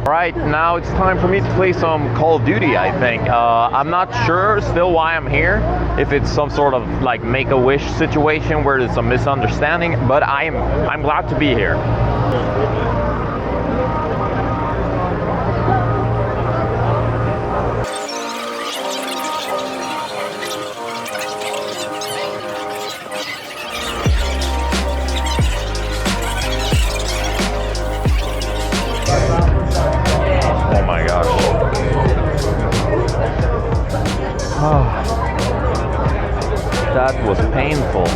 Right, now it's time for me to play some Call of Duty, I think. I'm not sure still why I'm here, if it's some sort of like make-a-wish situation where there's a misunderstanding, but I'm glad to be here. Oh my gosh. Oh, that was painful.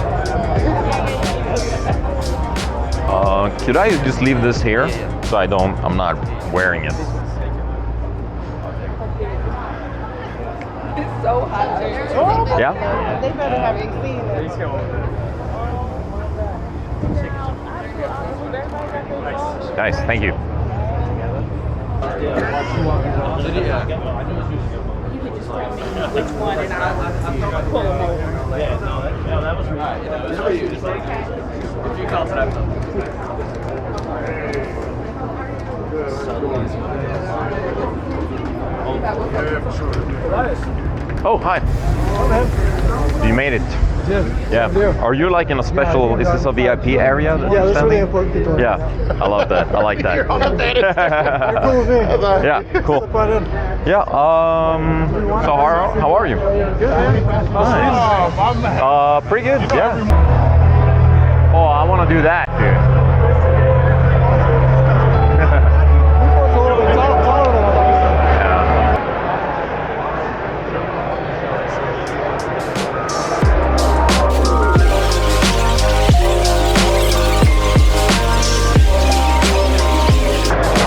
Could I just leave this here so I'm not wearing it? It's so hot. Yeah? They better have AC in there. Guys, thank you. You can just tell me which one and I'll pull them over. Yeah, that was right. If you call it Oh, hi. You made it. Yeah. Are you like in a special, is this a VIP area? Yeah, that's really important people. Yeah, I love that. I like that. Cool with me. Yeah, cool. Step right in. Yeah, so how are you? Good. Nice. Pretty good, yeah. Oh, I want to do that, dude. It's a little bit taller than I thought.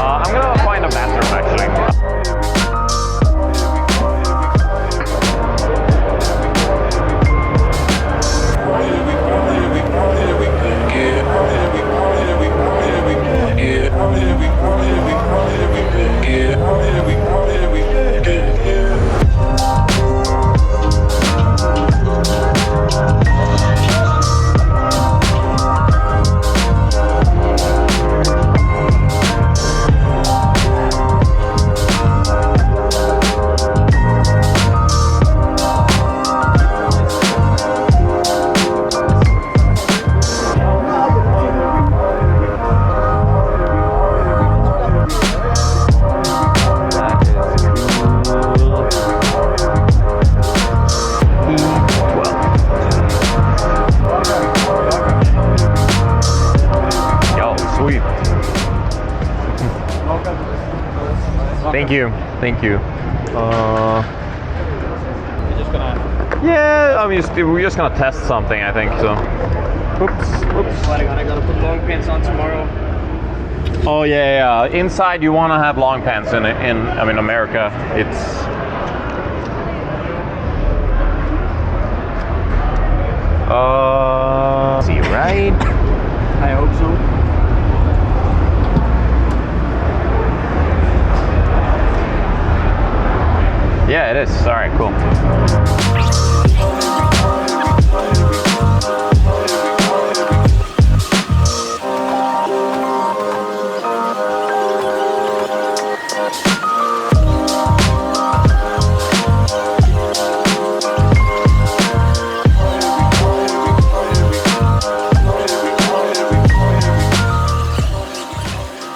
I'm gonna find a bathroom actually. Thank you. You're just gonna. Yeah, I mean, we're just gonna test something, I think. So, oops. I gotta put long pants on tomorrow. Oh yeah. Inside, you want to have long pants in America. It's. See, right? I hope so. Yeah, it is. All right, cool.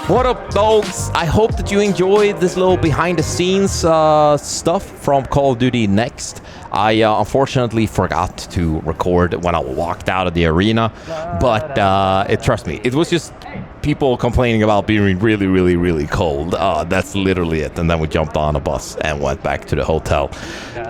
What up, dogs? I hope that you enjoyed this little behind the scenes stuff from Call of Duty Next. I unfortunately forgot to record when I walked out of the arena, but trust me, it was just people complaining about being really, really, really cold. That's literally it. And then we jumped on a bus and went back to the hotel.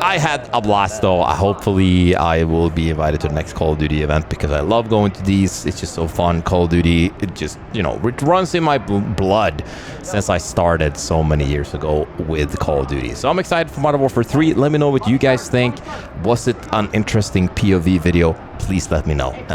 I had a blast though. Hopefully I will be invited to the next Call of Duty event because I love going to these. It's just so fun. Call of Duty, it just, it runs in my blood since I started so many years ago with Call of Duty. So I'm excited for Modern Warfare 3. Let me know what you guys think. Was it an interesting POV video? Please let me know. And